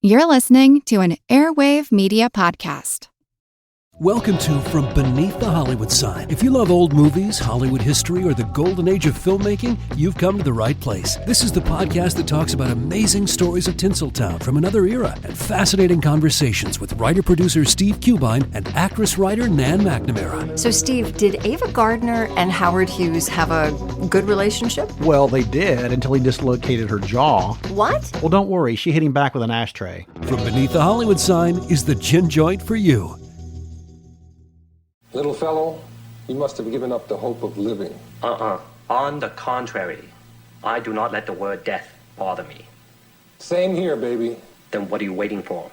You're listening to an Airwave Media Podcast. Welcome to From Beneath the Hollywood Sign. If you love old movies, Hollywood history, or the golden age of filmmaking, you've come to the right place. This is the podcast that talks about amazing stories of Tinseltown from another era and fascinating conversations with writer-producer Steve Cubine and actress-writer Nan McNamara. So, Steve, did Ava Gardner and Howard Hughes have a good relationship? Well, they did until he dislocated her jaw. What? Well, don't worry. She hit him back with an ashtray. From Beneath the Hollywood Sign is the gin joint for you. Little fellow, you must have given up the hope of living. On the contrary, I do not let the word death bother me. Same here, baby. Then what are you waiting for?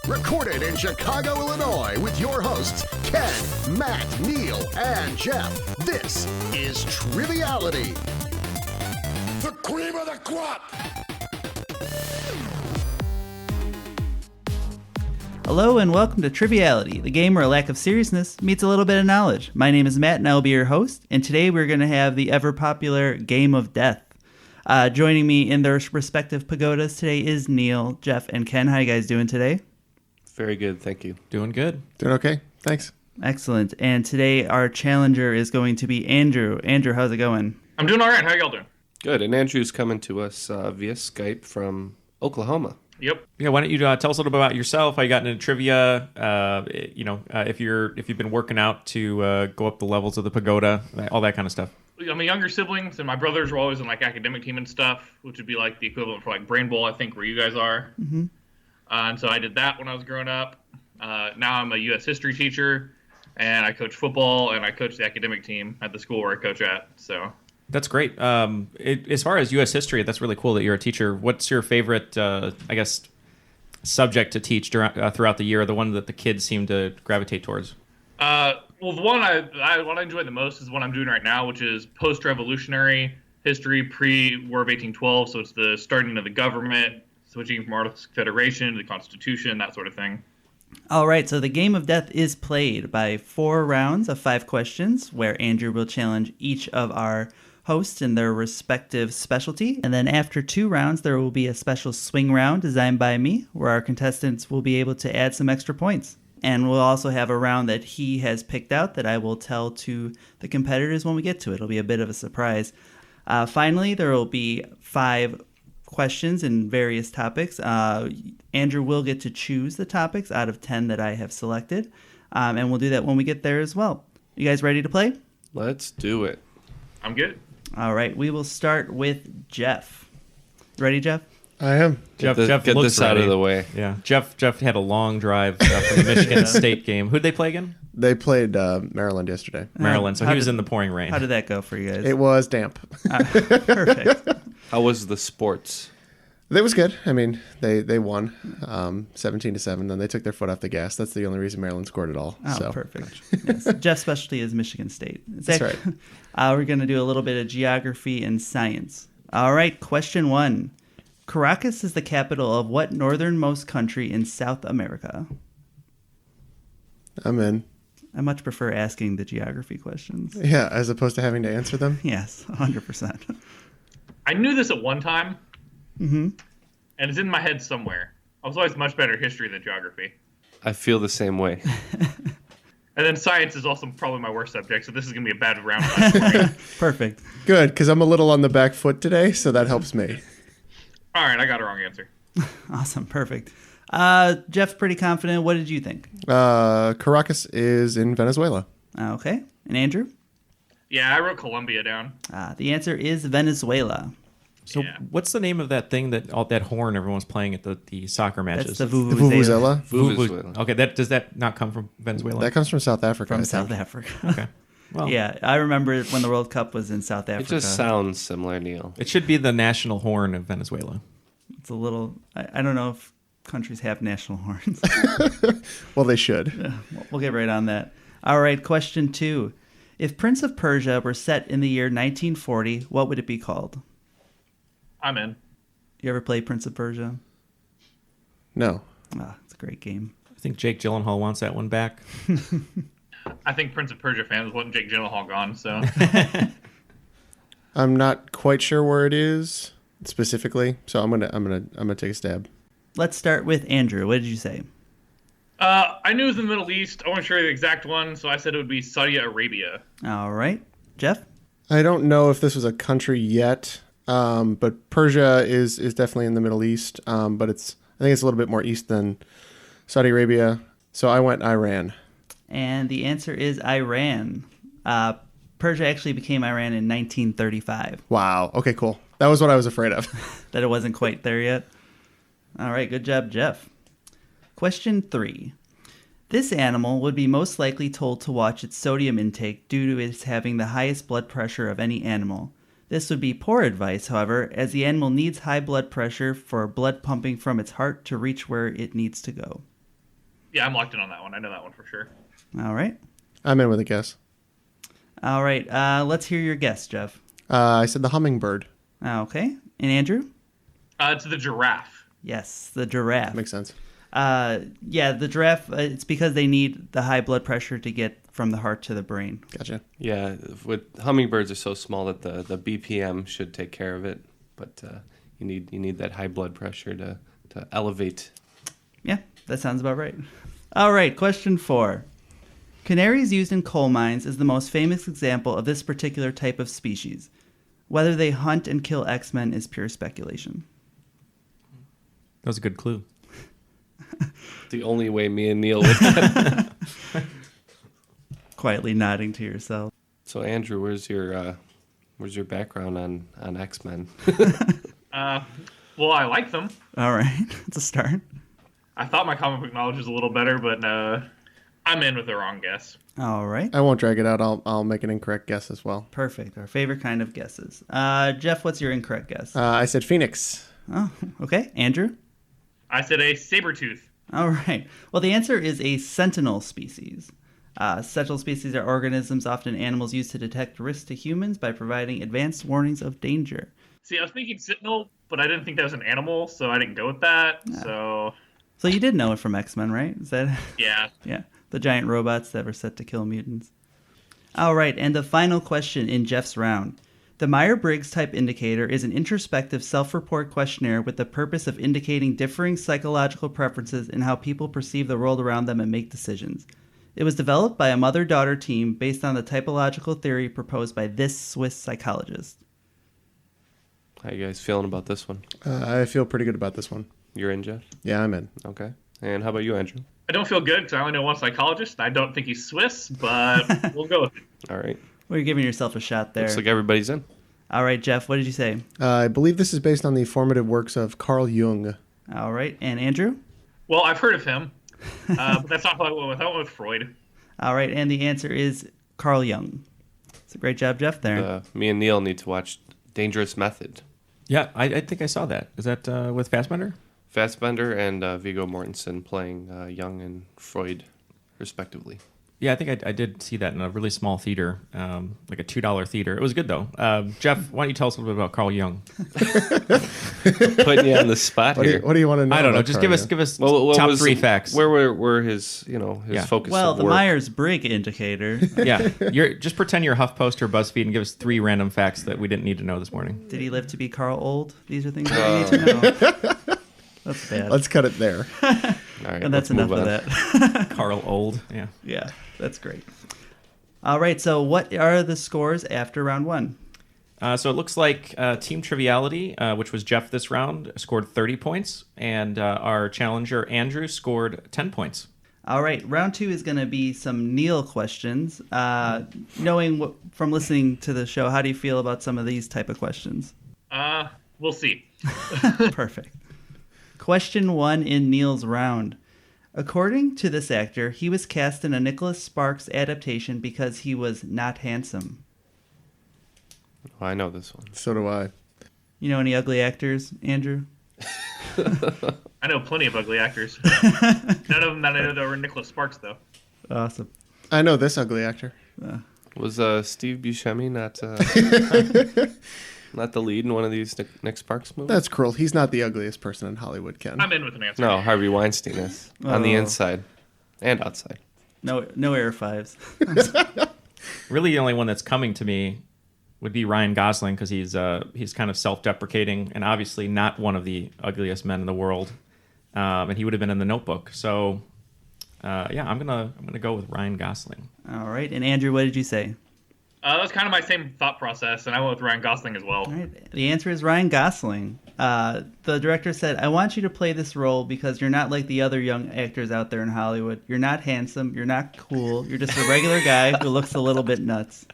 Recorded in Chicago, Illinois, with your hosts, Ken, Matt, Neal, and Jeff. This is Triviality. The cream of the crop! Hello and welcome to Triviality, the game where a lack of seriousness meets a little bit of knowledge. My name is Matt and I will be your host, and today we're going to have the ever-popular Game of Death. Joining me in their respective pagodas today is Neal, Jeff, and Ken. How you guys doing today? Very good, thank you. Doing good. Doing okay, thanks. Excellent. And today our challenger is going to be Andrew. Andrew, how's it going? I'm doing all right. How y'all doing? Good, and Andrew's coming to us via Skype from Oklahoma. Yep. Yeah, why don't you tell us a little bit about yourself, how you got into trivia, if you've been working out to go up the levels of the pagoda, all that kind of stuff. I'm a younger sibling, so my brothers were always in like academic team and stuff, which would be like the equivalent for like Brain Bowl, I think, where you guys are. Mm-hmm. And so I did that when I was growing up. Now I'm a U.S. history teacher, and I coach football, and I coach the academic team at the school where I coach at. So that's great. As far as U.S. history, that's really cool that you're a teacher. What's your favorite, subject to teach throughout the year, or the one that the kids seem to gravitate towards? Well, the one I enjoy the most is the one I'm doing right now, which is post-revolutionary history, pre-War of 1812. So it's the starting of the government, switching from Articles of Confederation to the Constitution, that sort of thing. All right, so the Game of Death is played by 4 rounds of 5 questions, where Andrew will challenge each of our hosts in their respective specialty. And then after 2 rounds, there will be a special swing round designed by me, where our contestants will be able to add some extra points. And we'll also have a round that he has picked out that I will tell to the competitors when we get to it. It'll be a bit of a surprise. Finally, there will be 5 questions in various topics. Andrew will get to choose the topics out of 10 that I have selected. And we'll do that when we get there as well. You guys ready to play? Let's do it. I'm good. All right, we will start with Jeff. Ready, Jeff? I am. Jeff get looks this out ready. of the way. Yeah. Jeff had a long drive from the Michigan State game. Who'd they play again? They played Maryland yesterday. Maryland. So he was in the pouring rain. How did that go for you guys? It was damp. Perfect. How was the sports? It was good. I mean, they won 17-7. Then they took their foot off the gas. That's the only reason Maryland scored it all. Oh, so. Perfect. Yes. Jeff's specialty is Michigan State. That's right. We're going to do a little bit of geography and science. All right, question 1. Caracas is the capital of what northernmost country in South America? I'm in. I much prefer asking the geography questions. Yeah, as opposed to having to answer them? Yes, 100%. I knew this at one time, Mm-hmm. and it's in my head somewhere. I was always much better at history than geography. I feel the same way. And then science is also probably my worst subject, so this is going to be a bad round for me. Perfect. Good, because I'm a little on the back foot today, so that helps me. All right, I got a wrong answer. Awesome, perfect. Jeff's pretty confident. What did you think? Caracas is in Venezuela. Okay. And Andrew? Yeah, I wrote Colombia down. The answer is Venezuela. So what's the name of that thing that horn everyone's playing at the soccer matches? That's the vuvuzela. Vuvuzela. Okay, does that not come from Venezuela? That comes from South Africa. From South Africa. Okay. Well, yeah, I remember when the World Cup was in South Africa. It just sounds similar, Neal. It should be the national horn of Venezuela. It's a little... I don't know if countries have national horns. Well, they should. Yeah, we'll get right on that. All right, question 2. If Prince of Persia were set in the year 1940, what would it be called? I'm in. You ever play Prince of Persia? No. It's a great game. I think Jake Gyllenhaal wants that one back. I think Prince of Persia fans want Jake Gyllenhaal gone, so... I'm not quite sure where it is specifically, so I'm gonna take a stab. Let's start with Andrew. What did you say? I knew it was in the Middle East. I wasn't sure the exact one, so I said it would be Saudi Arabia. All right. Jeff? I don't know if this was a country yet, but Persia is definitely in the Middle East, but I think it's a little bit more east than Saudi Arabia, so I went Iran. And the answer is Iran. Persia actually became Iran in 1935. Wow. Okay, cool. That was what I was afraid of. That it wasn't quite there yet. All right, good job, Jeff. Question 3. This animal would be most likely told to watch its sodium intake due to its having the highest blood pressure of any animal. This would be poor advice, however, as the animal needs high blood pressure for blood pumping from its heart to reach where it needs to go. Yeah, I'm locked in on that one. I know that one for sure. All right. I'm in with a guess. All right, let's hear your guess, Jeff. I said the hummingbird. Okay. And Andrew? It's the giraffe. Yes, the giraffe. Makes sense. Yeah, the giraffe, it's because they need the high blood pressure to get from the heart to the brain. Gotcha. Yeah, with hummingbirds are so small that the BPM should take care of it, but you need that high blood pressure to elevate. Yeah, that sounds about right. All right, question 4. Canaries used in coal mines is the most famous example of this particular type of species. Whether they hunt and kill X-Men is pure speculation. That was a good clue. The only way me and Neal would get. Quietly nodding to yourself. So Andrew, where's your background on X-Men? Well, I like them. All right, it's a start. I thought my comic book knowledge was a little better, but I'm in with the wrong guess. All right. I won't drag it out. I'll make an incorrect guess as well. Perfect. Our favorite kind of guesses. Jeff, what's your incorrect guess? I said phoenix. Oh, okay. Andrew? I said a saber-tooth. All right. Well, the answer is a sentinel species. Sentinel species are organisms, often animals, used to detect risks to humans by providing advanced warnings of danger. See, I was thinking sentinel, but I didn't think that was an animal, so I didn't go with that. Yeah. So you did know it from X-Men, right? Is that? Yeah. Yeah. The giant robots that were set to kill mutants. All right, and the final question in Jeff's round. The Myers-Briggs Type Indicator is an introspective self-report questionnaire with the purpose of indicating differing psychological preferences in how people perceive the world around them and make decisions. It was developed by a mother-daughter team based on the typological theory proposed by this Swiss psychologist. How you guys feeling about this one? I feel pretty good about this one. You're in, Jeff? Yeah, I'm in. Okay. And how about you, Andrew? I don't feel good because I only know one psychologist. I don't think he's Swiss, but we'll go with it. All right. Well, you're giving yourself a shot there. Looks like everybody's in. All right, Jeff, what did you say? I believe this is based on the formative works of Carl Jung. All right, and Andrew? Well, I've heard of him, but that's not what I went with. I went with Freud. All right, and the answer is Carl Jung. It's a great job, Jeff, there. Me and Neal need to watch Dangerous Method. Yeah, I think I saw that. Is that with Fassbender? Fassbender and Viggo Mortensen playing Jung and Freud, respectively. Yeah, I think I did see that in a really small theater, like a $2 theater. It was good, though. Jeff, why don't you tell us a little bit about Carl Jung? Putting you on the spot here. What do you want to know? I don't know. about Just Carl give us Well, top 3 facts. Where were his focus Well, of the work? Myers-Briggs Indicator. Yeah, just pretend you're HuffPost or BuzzFeed and give us 3 random facts that we didn't need to know this morning. Did he live to be Carl Old? These are things that we need to know. That's bad. Let's cut it there. All right, and that's enough of that. Carl Old, yeah. Yeah, that's great. All right, so what are the scores after round 1? So it looks like Team Triviality, which was Jeff this round, scored 30 points, and our challenger, Andrew, scored 10 points. All right, round 2 is going to be some Neal questions. Knowing from listening to the show, how do you feel about some of these type of questions? We'll see. Perfect. Question 1 in Neal's round. According to this actor, he was cast in a Nicholas Sparks adaptation because he was not handsome. Oh, I know this one. So do I. You know any ugly actors, Andrew? I know plenty of ugly actors. None of them that I know that were Nicholas Sparks, though. Awesome. I know this ugly actor. Was Steve Buscemi not the lead in one of these Nick Sparks movies? That's cruel. He's not the ugliest person in Hollywood, Ken. I'm in with an answer. No, Harvey Weinstein is. On the inside and outside. No air fives. Really, the only one that's coming to me would be Ryan Gosling because he's kind of self-deprecating and obviously not one of the ugliest men in the world, and he would have been in The Notebook. So, I'm gonna go with Ryan Gosling. All right, and Andrew, what did you say? That was kind of my same thought process, and I went with Ryan Gosling as well. All right, the answer is Ryan Gosling. The director said, "I want you to play this role because you're not like the other young actors out there in Hollywood. You're not handsome. You're not cool. You're just a regular guy who looks a little bit nuts."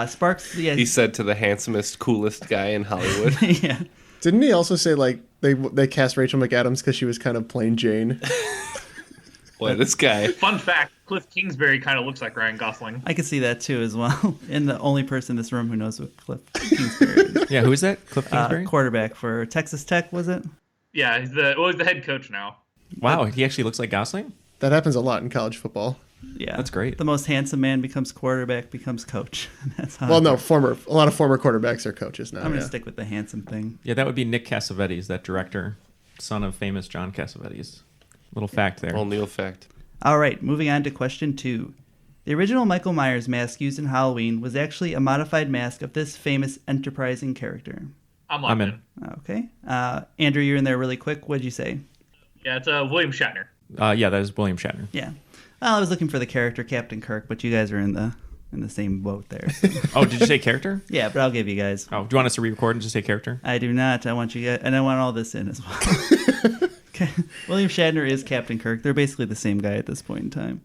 Sparks. Yeah. He said to the handsomest, coolest guy in Hollywood. Yeah. Didn't he also say like they cast Rachel McAdams because she was kind of plain Jane? Boy, this guy. Fun fact: Cliff Kingsbury kind of looks like Ryan Gosling. I could see that too as well. And the only person in this room who knows what Cliff Kingsbury is. Yeah, who is that? Cliff Kingsbury? Quarterback for Texas Tech, was it? Yeah, he's the head coach now. Wow, he actually looks like Gosling? That happens a lot in college football. Yeah, that's great. The most handsome man becomes quarterback, becomes coach. That's how. Well, no, a lot of former quarterbacks are coaches now. I'm gonna stick with the handsome thing. Yeah, that would be Nick Cassavetes, that director, son of famous John Cassavetes. Little fact there. Old Neal fact. All right, moving on to question 2. The original Michael Myers mask used in Halloween was actually a modified mask of this famous enterprising character. I'm in. Okay. Andrew, you're in there really quick. What'd you say? Yeah, it's William Shatner. Yeah, that is William Shatner. Yeah. Well, I was looking for the character Captain Kirk, but you guys are in the same boat there. So. Oh, did you say character? Yeah, but I'll give you guys. Oh, do you want us to re-record and just say character? I do not. I want you guys, and I want all this in as well. Okay. William Shatner is Captain Kirk. They're basically the same guy at this point in time.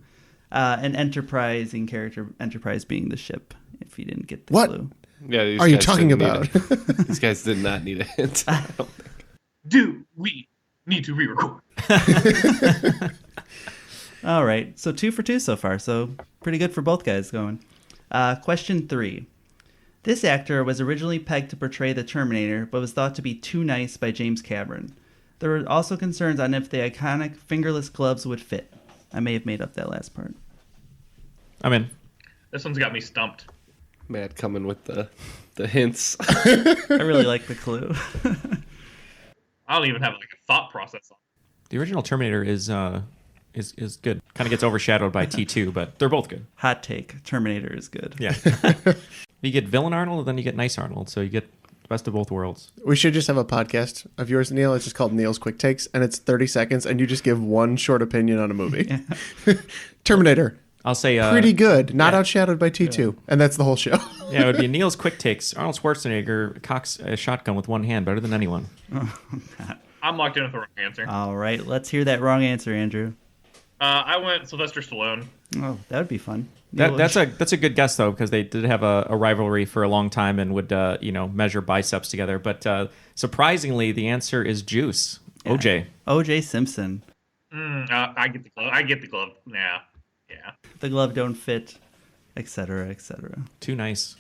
An enterprising character, Enterprise being the ship, if you didn't get the clue. Yeah, these are you guys talking didn't about? These guys did not need a hint. I don't think. Do we need to re-record? All right. So 2 for 2 so far. So pretty good for both guys going. Question 3. This actor was originally pegged to portray the Terminator, but was thought to be too nice by James Cameron. There were also concerns on if the iconic fingerless gloves would fit. I may have made up that last part. I'm in. This one's got me stumped. Matt coming with the hints. I really like the clue. I don't even have like a thought process on it. The original Terminator is good. Kind of gets overshadowed by T2, but they're both good. Hot take. Terminator is good. Yeah. You get villain Arnold, and then you get nice Arnold, so you get the best of both worlds. We should just have a podcast of yours, Neal. It's just called Neal's Quick Takes, and it's 30 seconds, and you just give one short opinion on a movie. Terminator. I'll say pretty good, not outshadowed by T2, and that's the whole show. Yeah, it would be Neal's Quick Takes. Arnold Schwarzenegger cocks a shotgun with one hand better than anyone. I'm locked in with the wrong answer. All right, let's hear that wrong answer, Andrew. I went Sylvester Stallone. Oh, that would be fun. That's a good guess though, because they did have a rivalry for a long time and would measure biceps together. But surprisingly, the answer is Juice. Yeah. OJ. OJ Simpson. I get the glove. I get the glove. Yeah. The glove don't fit, etc., etc. Too nice.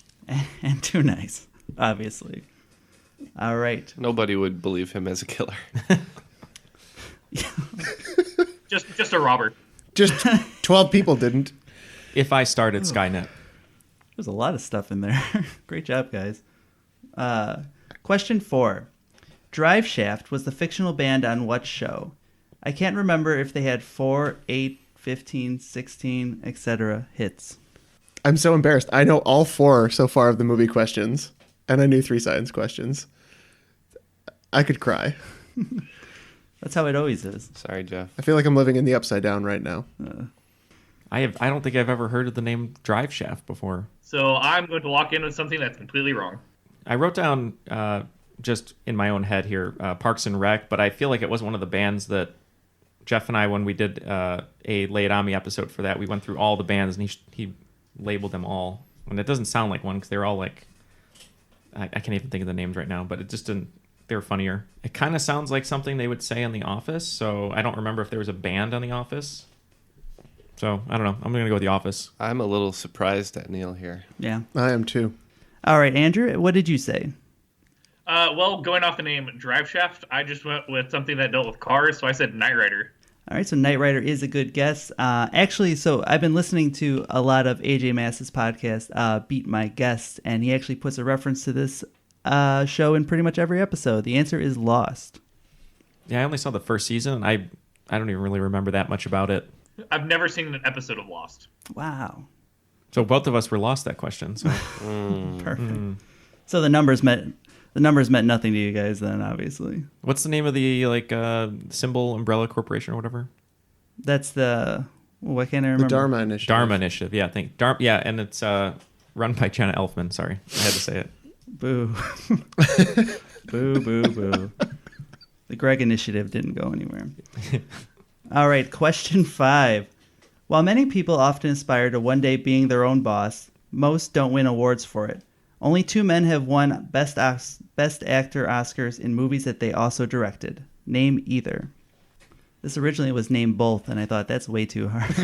And too nice, obviously. All right. Nobody would believe him as a killer. Just a robber. Just 12 people didn't. If I started Skynet. There's a lot of stuff in there. Great job, guys. Question 4. Drive Shaft was the fictional band on what show? I can't remember if they had 4, 8, 15, 16, etc. hits. I'm so embarrassed. I know all 4 so far of the movie questions, and I knew 3 science questions. I could cry. That's how it always is. Sorry, Jeff. I feel like I'm living in the upside down right now. I don't think I've ever heard of the name Drive Shaft before. So I'm going to lock in with something that's completely wrong. I wrote down, just in my own head here, Parks and Rec, but I feel like it was one of the bands that Jeff and I, when we did a Lay It On Me episode for that, we went through all the bands and he labeled them all. And it doesn't sound like one because they're all like, I can't even think of the names right now, but it just didn't, they were funnier. It kind of sounds like something they would say on The Office, so I don't remember if there was a band on The Office. So, I don't know. I'm going to go with The Office. I'm a little surprised at Neal here. Yeah. I am too. All right, Andrew, what did you say? Well, going off the name Drive Shaft, I just went with something that dealt with cars, so I said Knight Rider. All right, so Knight Rider is a good guess. Actually, so I've been listening to a lot of AJ Mass's podcast, Beat My Guest, and he actually puts a reference to this show in pretty much every episode. The answer is Lost. Yeah, I only saw the first season. I don't even really remember that much about it. I've never seen an episode of Lost. Wow. So both of us were lost that question. So Perfect. So the numbers meant nothing to you guys then, obviously. What's the name of the symbol umbrella corporation or whatever? That's why can't I remember? The Dharma Initiative. Dharma Initiative. Yeah, and it's run by Jenna Elfman. Sorry, I had to say it. Boo. Boo, boo, boo. The Greg Initiative didn't go anywhere. All right, question 5. While many people often aspire to one day being their own boss, most don't win awards for it. Only 2 men have won Best Actor Oscars in movies that they also directed. Name either. This originally was Name Both, and I thought that's way too hard.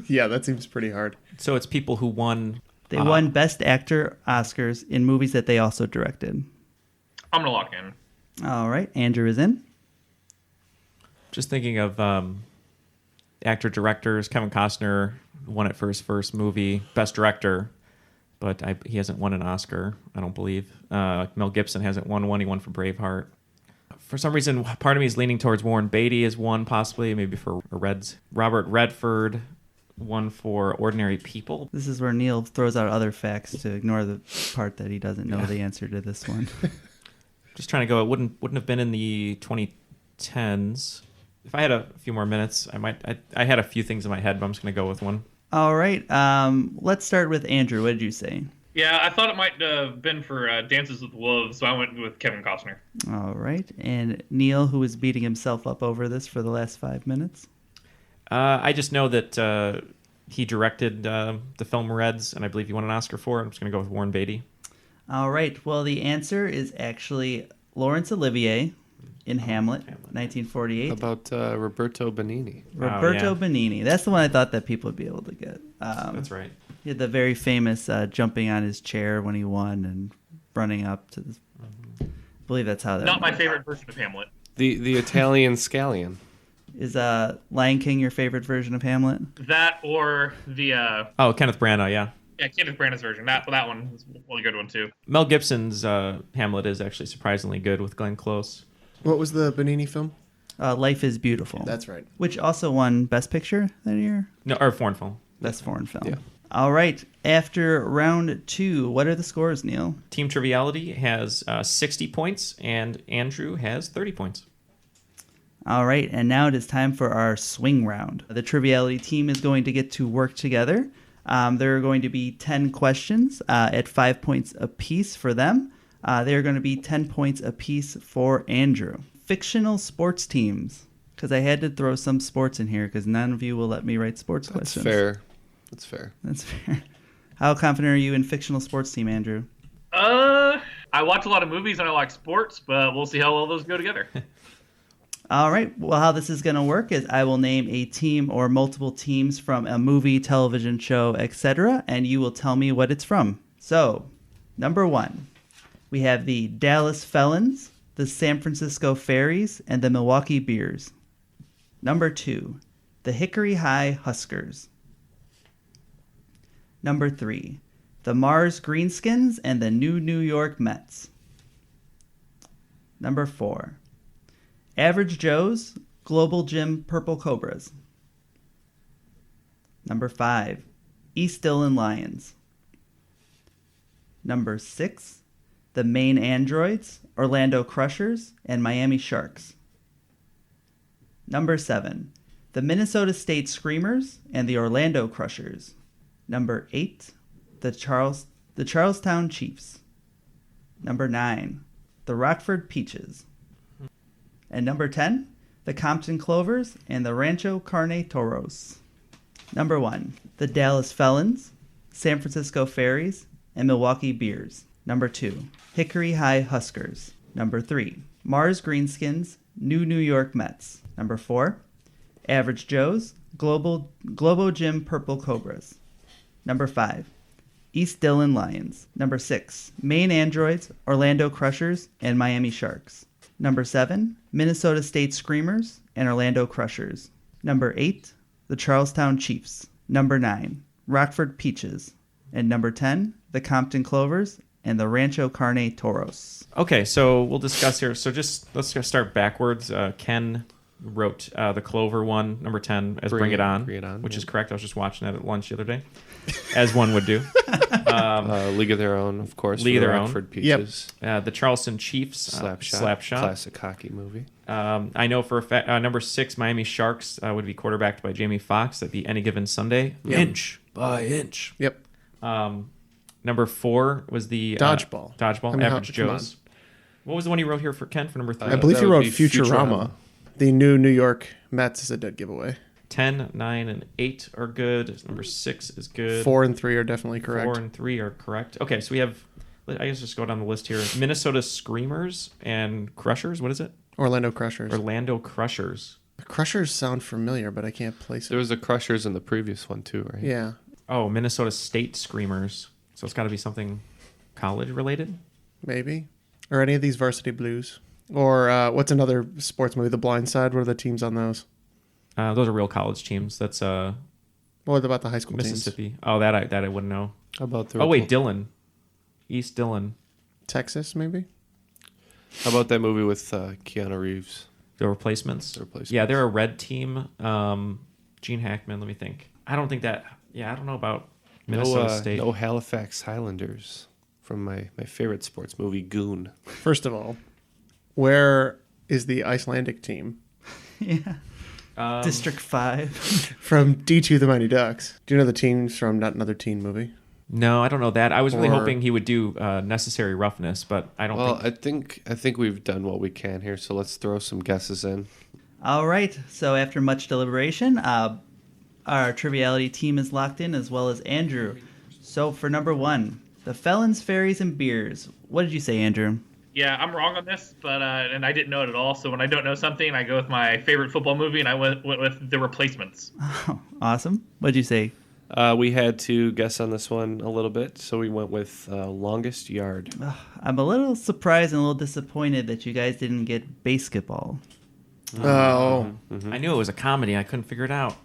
Yeah, that seems pretty hard. So it's people who won... They won Best Actor Oscars in movies that they also directed. I'm going to lock in. All right, Andrew is in. Just thinking of actor-directors. Kevin Costner won it for his first movie, Best Director, but he hasn't won an Oscar, I don't believe. Mel Gibson hasn't won one. He won for Braveheart. For some reason, part of me is leaning towards Warren Beatty as one, possibly, maybe for Reds. Robert Redford won for Ordinary People. This is where Neal throws out other facts to ignore the part that he doesn't know the answer to this one. Just trying to go. It wouldn't have been in the 2010s. If I had a few more minutes, I might. I had a few things in my head, but I'm just going to go with one. All right. Let's start with Andrew. What did you say? Yeah, I thought it might have been for Dances with Wolves, so I went with Kevin Costner. All right. And Neal, who is beating himself up over this for the last 5 minutes? I just know that he directed the film Reds, and I believe he won an Oscar for it. I'm just going to go with Warren Beatty. All right. Well, the answer is actually Laurence Olivier in Hamlet, 1948. How about Roberto Benigni? Roberto Benigni. That's the one I thought that people would be able to get. That's right. He had the very famous jumping on his chair when he won and running up to the... I believe that's how that Not went. my favorite version of Hamlet. The Italian scallion. Is Lion King your favorite version of Hamlet? That or the... Kenneth Branagh, yeah. Yeah, Kenneth Branagh's version. That one was a really good one, too. Mel Gibson's Hamlet is actually surprisingly good with Glenn Close. What was the Benigni film? Life is Beautiful. That's right. Which also won Best Picture that year? No, or foreign film. Best foreign film. Yeah. All right. After round 2, what are the scores, Neal? Team Triviality has 60 points, and Andrew has 30 points. All right, and now it is time for our swing round. The Triviality team is going to get to work together. There are going to be 10 questions at 5 points apiece for them. There are going to be 10 points apiece for Andrew. Fictional sports teams, because I had to throw some sports in here because none of you will let me write sports questions. That's fair. That's fair. How confident are you in fictional sports team, Andrew? I watch a lot of movies and I like sports, but we'll see how well those go together. All right. Well, how this is going to work is I will name a team or multiple teams from a movie, television show, etc., and you will tell me what it's from. So, number 1, we have the Dallas Felons, the San Francisco Fairies, and the Milwaukee Bears. Number 2, the Hickory High Huskers. Number 3, the Mars Greenskins and the New York Mets. Number 4, Average Joe's Global Gym Purple Cobras. Number 5, East Dillon Lions. Number 6, the Maine Androids, Orlando Crushers, and Miami Sharks. Number 7, the Minnesota State Screamers and the Orlando Crushers. Number 8, the Charlestown Chiefs. Number 9, the Rockford Peaches. And number 10, the Compton Clovers and the Rancho Carne Toros. Number 1, the Dallas Felons, San Francisco Fairies, and Milwaukee Bears. Number 2, Hickory High Huskers. Number 3, Mars Greenskins, New York Mets. Number 4, Average Joe's, Globo Gym Purple Cobras. Number 5, East Dillon Lions. Number 6, Maine Androids, Orlando Crushers, and Miami Sharks. Number 7, Minnesota State Screamers and Orlando Crushers. Number 8, the Charlestown Chiefs. Number 9, Rockford Peaches. And number 10, the Compton Clovers and the Rancho Carne Toros. Okay, so we'll discuss here. So let's just start backwards. Ken wrote the Clover one, number 10, as Bring It On, which yeah. is correct. I was just watching it at lunch the other day, as one would do. League of Their Own, of course. League of Their Own. Rockford Peaches. Yep. The Charleston Chiefs. Slapshot. Classic hockey movie. I know for a fact, number 6, Miami Sharks would be quarterbacked by Jamie Foxx. That'd be Any Given Sunday. Yep. Inch by inch. Yep. Number 4 was the Dodgeball. Average Joe's. What was the one you wrote here for Ken for number 3? I believe you wrote Futurama. The new New York Mets is a dead giveaway. 10, 9, and 8 are good. Number 6 is good. 4 and 3 are definitely correct. 4 and 3 are correct. Okay, so we have, I guess just go down the list here. Minnesota Screamers and Crushers. What is it? Orlando Crushers. Orlando Crushers. The Crushers sound familiar, but I can't place it. There was the Crushers in the previous one too, right? Yeah. Oh, Minnesota State Screamers. So it's got to be something college related? Maybe. Or any of these Varsity Blues. Or what's another sports movie? The Blind Side. What are the teams on those? Those are real college teams. That's What about the high school Mississippi. teams? Oh, that I wouldn't know. How about the? Oh wait, Dillon, East Dillon, Texas, maybe. How about that movie with Keanu Reeves? The Replacements. Yeah, they're a red team. Gene Hackman. Let me think. I don't think that. Yeah, I don't know about Minnesota State. No Halifax Highlanders from my favorite sports movie, Goon. First of all, where is the Icelandic team? Yeah. District 5. From D2 The Mighty Ducks. Do you know the teams from Not Another Teen Movie? No, I don't know that. I was really hoping he would do Necessary Roughness, but I don't think... I think we've done what we can here, so let's throw some guesses in. All right. So after much deliberation, our Triviality team is locked in, as well as Andrew. So for number 1, The Felons, Fairies, and Beers. What did you say, Andrew? Yeah, I'm wrong on this, but and I didn't know it at all. So when I don't know something, I go with my favorite football movie, and I went with The Replacements. Oh, awesome. What did you say? We had to guess on this one a little bit, so we went with Longest Yard. I'm a little surprised and a little disappointed that you guys didn't get Basketball. Oh. Mm-hmm. I knew it was a comedy. I couldn't figure it out.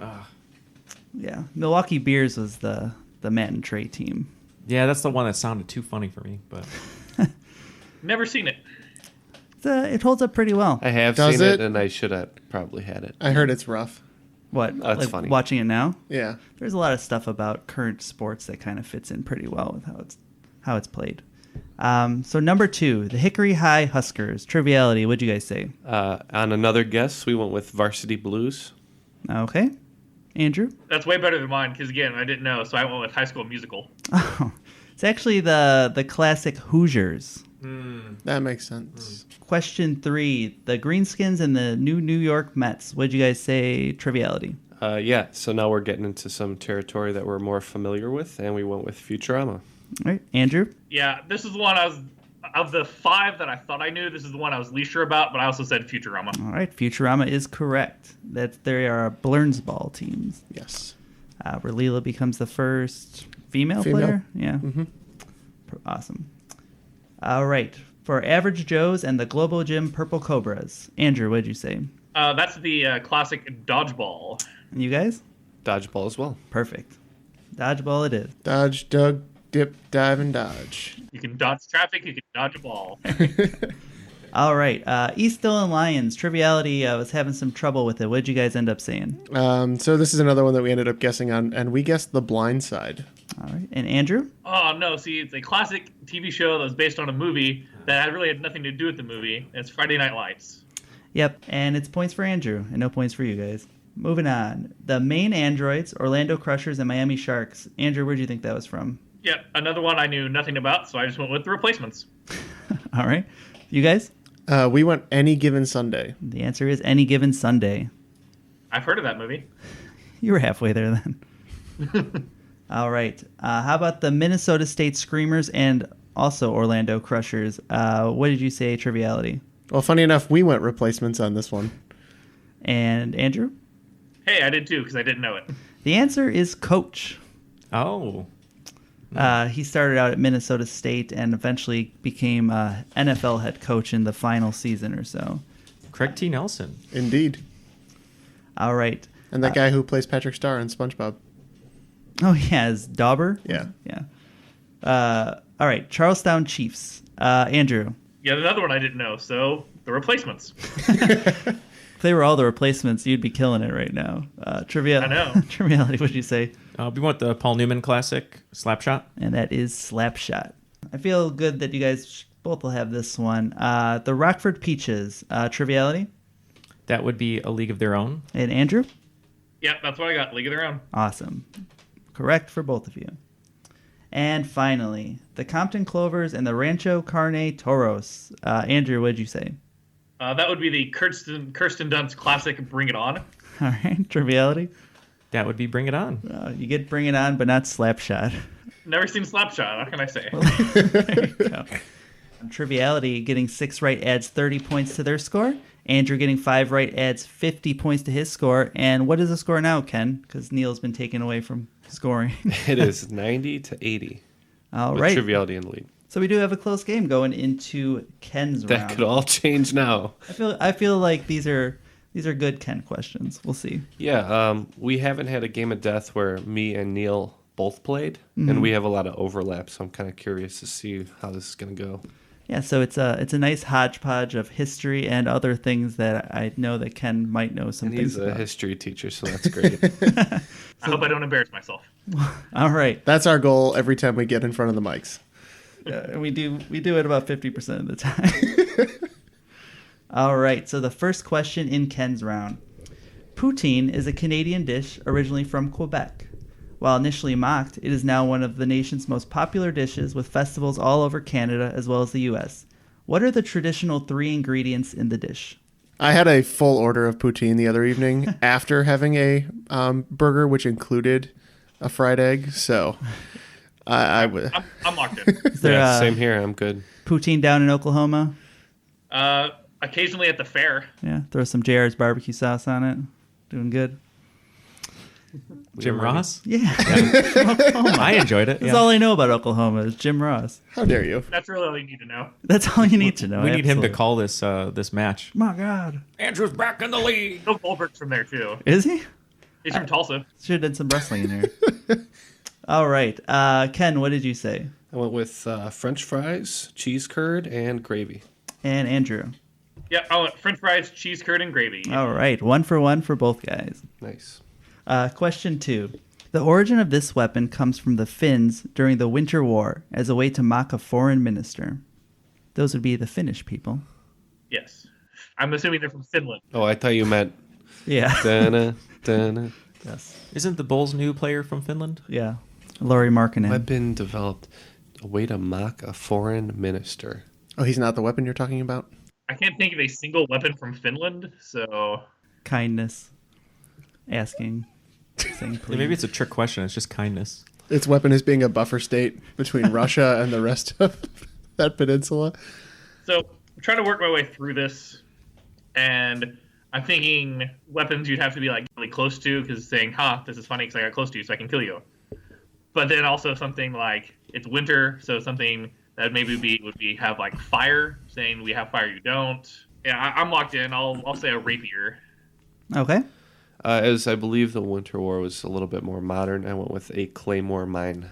Yeah, Milwaukee Beers was the Matt and Trey team. Yeah, that's the one that sounded too funny for me, but... Never seen it. It holds up pretty well. I have seen it, and I should have probably had it. I heard it's rough. What? That's funny. Watching it now? Yeah. There's a lot of stuff about current sports that kind of fits in pretty well with how it's played. So number 2, the Hickory High Huskers. Triviality. What'd you guys say? On another guess, we went with Varsity Blues. Okay. Andrew? That's way better than mine, because again, I didn't know, so I went with High School Musical. Oh, it's actually the classic Hoosiers. That makes sense. Question 3, the Greenskins and the New York Mets. What'd you guys say, Triviality? Yeah, so now we're getting into some territory that we're more familiar with, and we went with Futurama. All right, Andrew? Yeah, this is the one of the 5 that I thought I knew, this is the one I was least sure about, but I also said Futurama. All right, Futurama is correct. They are Blernsball teams. Yes. Where Leela becomes the first female player? Yeah. Mm-hmm. Awesome. All right. For Average Joes and the Globo Gym Purple Cobras. Andrew, what did you say? That's the classic Dodgeball. And you guys? Dodgeball as well. Perfect. Dodgeball it is. Dodge, dug, dip, dive, and dodge. You can dodge traffic, you can dodge a ball. All right. East Dillon Lions. Triviality was having some trouble with it. What did you guys end up saying? So this is another one that we ended up guessing on, and we guessed The Blind Side. All right. And Andrew? Oh, no. See, it's a classic TV show that was based on a movie that really had nothing to do with the movie. It's Friday Night Lights. Yep. And it's points for Andrew and no points for you guys. Moving on. The Maine Androids, Orlando Crushers, and Miami Sharks. Andrew, where do you think that was from? Yep. Another one I knew nothing about, so I just went with The Replacements. All right. You guys? We went Any Given Sunday. The answer is Any Given Sunday. I've heard of that movie. You were halfway there then. All right. How about the Minnesota State Screamers and also Orlando Crushers? What did you say, Triviality? Well, funny enough, we went Replacements on this one. And Andrew? Hey, I did too, because I didn't know it. The answer is Coach. Oh. He started out at Minnesota State and eventually became NFL head coach in the final season or so. Craig T. Nelson. Indeed. All right. And that guy who plays Patrick Starr in SpongeBob. Oh, yeah, is Dauber? Yeah. Yeah. All right, Charlestown Chiefs. Andrew. Yeah, another one I didn't know, so The Replacements. they were all the replacements, you'd be killing it right now. Trivia. I know. Triviality, what'd you say? We want the Paul Newman classic, Slapshot. And that is Slapshot. I feel good that you guys both will have this one. The Rockford Peaches, Triviality. That would be A League of Their Own. And Andrew? Yeah, that's what I got. League of Their Own. Awesome. Correct for both of you. And finally, the Compton Clovers and the Rancho Carne Toros. Andrew, what'd you say? That would be the Kirsten Dunst classic Bring It On. All right, Triviality. That would be Bring It On. You get Bring It On, but not Slapshot. Never seen Slapshot. What can I say? There you go. Triviality getting 6 right adds 30 points to their score. Andrew getting 5 right adds 50 points to his score. And what is the score now, Ken? Because Neal's been taken away from scoring. It is 90 to 80. All with right. Triviality in the lead. So we do have a close game going into Ken's round. That could all change now. I feel like these are good Ken questions. We'll see. Yeah, we haven't had a game of death where me and Neal both played, and we have a lot of overlap. So I'm kind of curious to see how this is going to go. Yeah, so it's a nice hodgepodge of history and other things that I know that Ken might know some and things he's a about. history teacher, so that's great. I hope I don't embarrass myself. All right. That's our goal every time we get in front of the mics. We do it about 50% of the time. All right, so the first question in Ken's round. Poutine is a Canadian dish originally from Quebec. While initially mocked, it is now one of the nation's most popular dishes with festivals all over Canada as well as the U.S. What are the traditional 3 ingredients in the dish? I had a full order of poutine the other evening after having a burger, which included a fried egg. So I'm locked in. Is there, same here. I'm good. Poutine down in Oklahoma? Occasionally at the fair. Yeah, throw some JR's barbecue sauce on it. Doing good. Jim Ross? Yeah. Oklahoma. I enjoyed it. That's all I know about Oklahoma is Jim Ross. How dare you? That's really all you need to know. That's all you need to know. We need him to Absolutely. call this match. My God. Andrew's back in the lead. Bill Goldberg's from there, too. Is he? He's from Tulsa. Should have done some wrestling in here. All right. Ken, what did you say? I went with French fries, cheese curd, and gravy. And Andrew. Yeah, I went French fries, cheese curd, and gravy. All right. 1 for 1 for both guys. Nice. Question 2. The origin of this weapon comes from the Finns during the Winter War as a way to mock a foreign minister. Those would be the Finnish people. Yes. I'm assuming they're from Finland. Oh, I thought you meant... Yeah. Dun-na, dun-na. Yes. Isn't the Bulls' new player from Finland? Yeah. Laurie Markkinen. Weapon developed a way to mock a foreign minister. Oh, he's not the weapon you're talking about? I can't think of a single weapon from Finland, so... Kindness. Asking. Saying please. Maybe it's a trick question. It's just kindness. Its weapon is being a buffer state between Russia and the rest of that peninsula. So I'm trying to work my way through this, and I'm thinking weapons you'd have to be like really close to, because saying, this is funny because I got close to you so I can kill you. But then also something like it's winter, so something that maybe would be have like fire, saying we have fire, you don't. Yeah, I'm locked in. I'll say a rapier. Okay. As I believe the Winter War was a little bit more modern, I went with a claymore mine.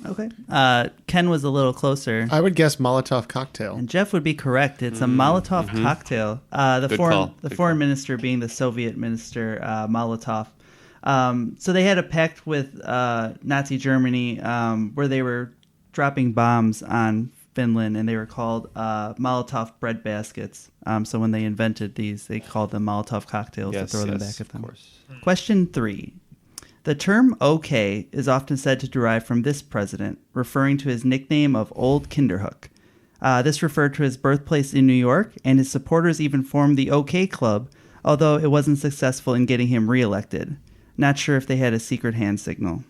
Okay. Ken was a little closer. I would guess Molotov cocktail. And Jeff would be correct. It's a Molotov cocktail. The foreign minister being the Soviet minister, Molotov. So they had a pact with Nazi Germany where they were dropping bombs on Finland, and they were called Molotov bread baskets. So when they invented these, they called them Molotov cocktails to throw them back at them. Of course. Question 3. The term OK is often said to derive from this president, referring to his nickname of Old Kinderhook. This referred to his birthplace in New York, and his supporters even formed the OK Club, although it wasn't successful in getting him reelected. Not sure if they had a secret hand signal.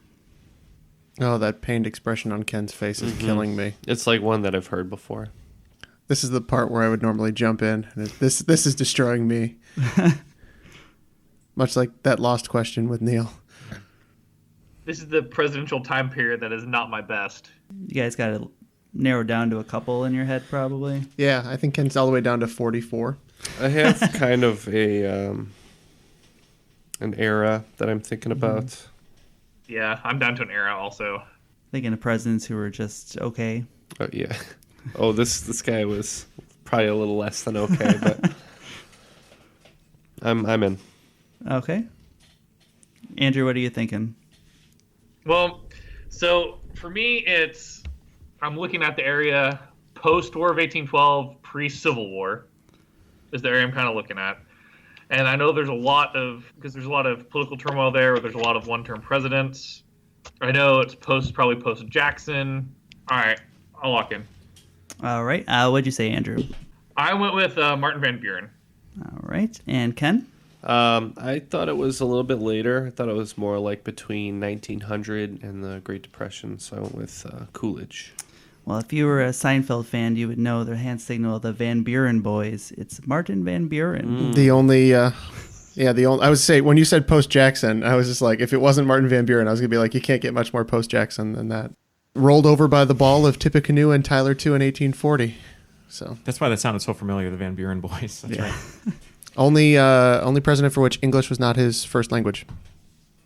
Oh, that pained expression on Ken's face is killing me. It's like one that I've heard before. This is the part where I would normally jump in. And this is destroying me. Much like that lost question with Neal. This is the presidential time period that is not my best. You guys got to narrow down to a couple in your head, probably. Yeah, I think Ken's all the way down to 44. I have kind of an era that I'm thinking about. Yeah, I'm down to an era also. Thinking of presidents who were just okay. Yeah. Oh, this guy was probably a little less than okay, but I'm in. Okay. Andrew, what are you thinking? Well, so for me, I'm looking at the area post-War of 1812, pre-Civil War is the area I'm kind of looking at. And I know there's because there's a lot of political turmoil there, there's a lot of one-term presidents. I know it's probably post-Jackson. All right, I'll lock in. All right. What'd you say, Andrew? I went with Martin Van Buren. All right. And Ken? I thought it was a little bit later. I thought it was more like between 1900 and the Great Depression, so I went with Coolidge. Well, if you were a Seinfeld fan, you would know the hand signal of the Van Buren boys. It's Martin Van Buren. The only, I would say when you said post-Jackson, I was just like, if it wasn't Martin Van Buren, I was going to be like, you can't get much more post-Jackson than that. Rolled over by the ball of Tippecanoe and Tyler too in 1840. So that's why that sounded so familiar, the Van Buren boys. That's right. Only president for which English was not his first language.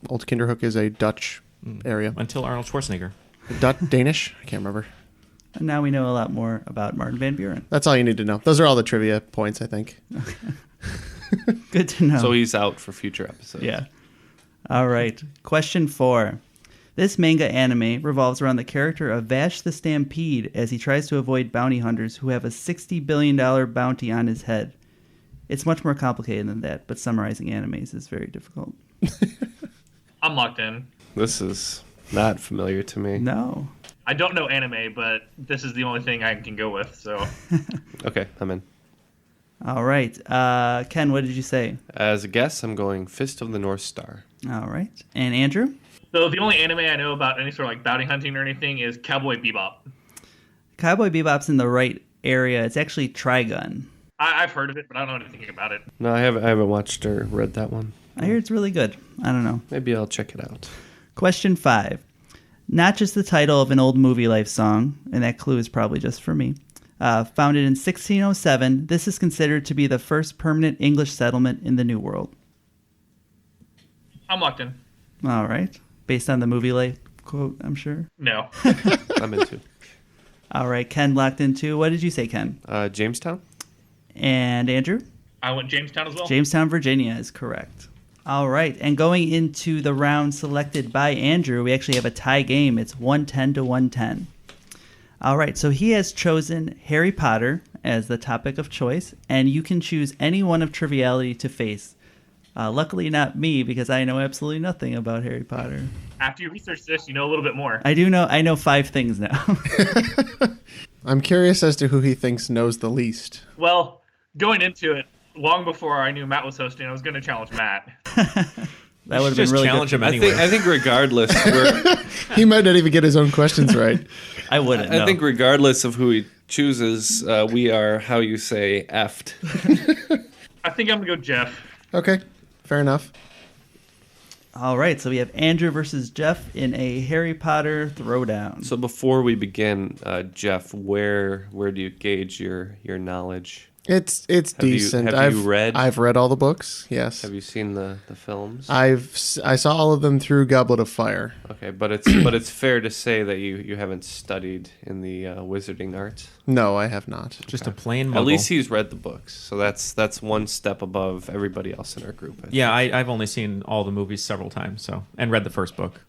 Old Kinderhook is a Dutch area. Until Arnold Schwarzenegger. Danish? I can't remember. And now we know a lot more about Martin Van Buren. That's all you need to know. Those are all the trivia points, I think. Good to know. So he's out for future episodes. Yeah. All right. Question 4. This manga anime revolves around the character of Vash the Stampede as he tries to avoid bounty hunters who have a $60 billion bounty on his head. It's much more complicated than that, but summarizing animes is very difficult. I'm locked in. This is not familiar to me. No. I don't know anime, but this is the only thing I can go with, so. Okay, I'm in. All right. Ken, what did you say? As a guess, I'm going Fist of the North Star. All right. And Andrew? So the only anime I know about any sort of like bounty hunting or anything is Cowboy Bebop. Cowboy Bebop's in the right area. It's actually Trigun. I've heard of it, but I don't know anything about it. No, I haven't watched or read that one. I hear it's really good. I don't know. Maybe I'll check it out. Question 5. Not just the title of an old movie life song, and that clue is probably just for me. Founded in 1607, this is considered to be the first permanent English settlement in the New World. I'm locked in. All right. Based on the movie life quote, I'm sure. No. I'm into. All right. Ken locked in too. What did you say, Ken? Jamestown. And Andrew? I went Jamestown as well. Jamestown, Virginia is correct. All right. And going into the round selected by Andrew, we actually have a tie game. It's 110 to 110. All right. So he has chosen Harry Potter as the topic of choice, and you can choose any one of Triviality to face. Luckily not me, because I know absolutely nothing about Harry Potter. After you research this, you know a little bit more. I do know. I know 5 things now. I'm curious as to who he thinks knows the least. Well, going into it, long before I knew Matt was hosting, I was going to challenge Matt. That would have been really challenge good. him anyway. I think regardless, he might not even get his own questions right. I wouldn't. I think regardless of who he chooses, we are, how you say, effed. I think I'm going to go Jeff. Okay, fair enough. All right, so we have Andrew versus Jeff in a Harry Potter throwdown. So before we begin, Jeff, where do you gauge your knowledge? It's decent. Have you read? I've read all the books. Yes. Have you seen the films? I saw all of them through Goblet of Fire. Okay, but it's fair to say that you haven't studied in the wizarding arts. No, I have not. Just a plain muggle. At least he's read the books, so that's one step above everybody else in our group. Yeah, I've only seen all the movies several times, and read the first book.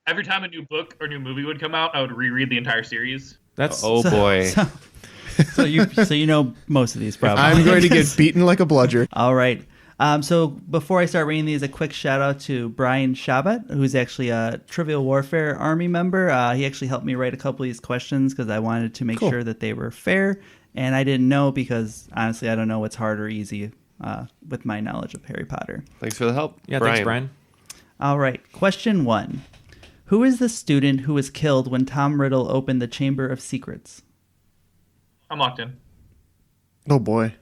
Every time a new book or new movie would come out, I would reread the entire series. Boy. So you know most of these probably. I'm going to get beaten like a bludger. All right. So before I start reading these, a quick shout out to Brian Shabat, who's actually a Trivial Warfare Army member. He actually helped me write a couple of these questions because I wanted to make sure that they were fair. And I didn't know because, honestly, I don't know what's hard or easy with my knowledge of Harry Potter. Thanks for the help. Yeah, Brian. Thanks, Brian. All right. Question 1. Who is the student who was killed when Tom Riddle opened the Chamber of Secrets? I'm locked in. Oh, boy.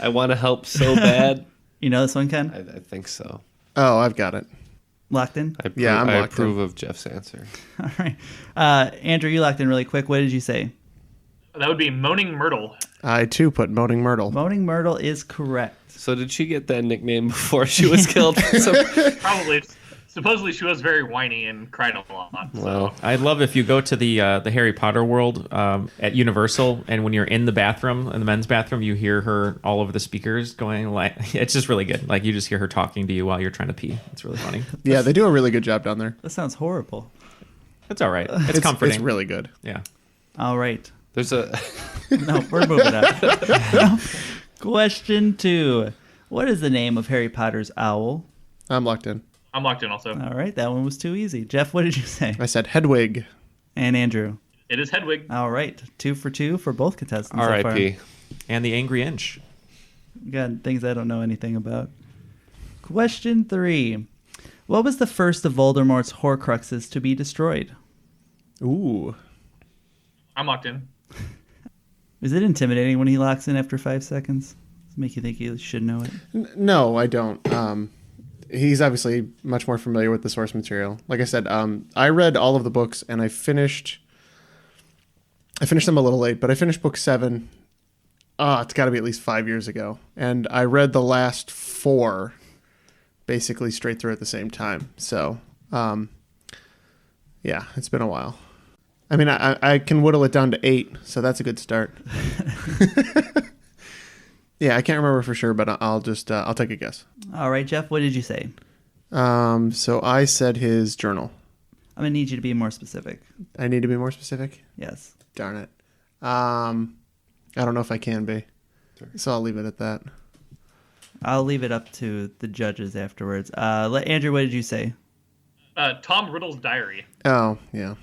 I want to help so bad. You know this one, Ken? I think so. Oh, I've got it. Locked in? I'm I locked approve in. of Jeff's answer. All right. Andrew, you locked in really quick. What did you say? That would be Moaning Myrtle. I, too, put Moaning Myrtle. Moaning Myrtle is correct. So did she get that nickname before she was killed? Probably. supposedly she was very whiny and cried a lot. So. Well, I'd love if you go to the Harry Potter world at Universal, and when you're in the bathroom, in the men's bathroom, you hear her all over the speakers going like, it's just really good. Like you just hear her talking to you while you're trying to pee. It's really funny. Yeah, they do a really good job down there. That sounds horrible. It's all right. It's comforting. It's really good. Yeah. All right. there's a No, we're moving on. Question 2. What is the name of Harry Potter's owl? I'm locked in. I'm locked in also. All right, that one was too easy. Jeff, what did you say? I said Hedwig. And Andrew? It is Hedwig. All right, 2 for 2 for both contestants. so far. R.I.P. And the Angry Inch. Got things I don't know anything about. Question 3. What was the first of Voldemort's Horcruxes to be destroyed? Ooh. I'm locked in. Is it intimidating when he locks in after 5 seconds? Does it make you think you should know it? No, I don't. He's obviously much more familiar with the source material. Like I said, I read all of the books and I finished them a little late, but I finished book 7. It's got to be at least 5 years ago. And I read the last 4 basically straight through at the same time. So, yeah, it's been a while. I mean, I can whittle it down to 8, so that's a good start. Yeah, I can't remember for sure, but I'll just I'll take a guess. All right, Jeff, what did you say? So I said his journal. I'm going to need you to be more specific. I need to be more specific? Yes. Darn it. I don't know if I can be. So I'll leave it at that. I'll leave it up to the judges afterwards. Andrew, what did you say? Tom Riddle's diary. Oh, yeah.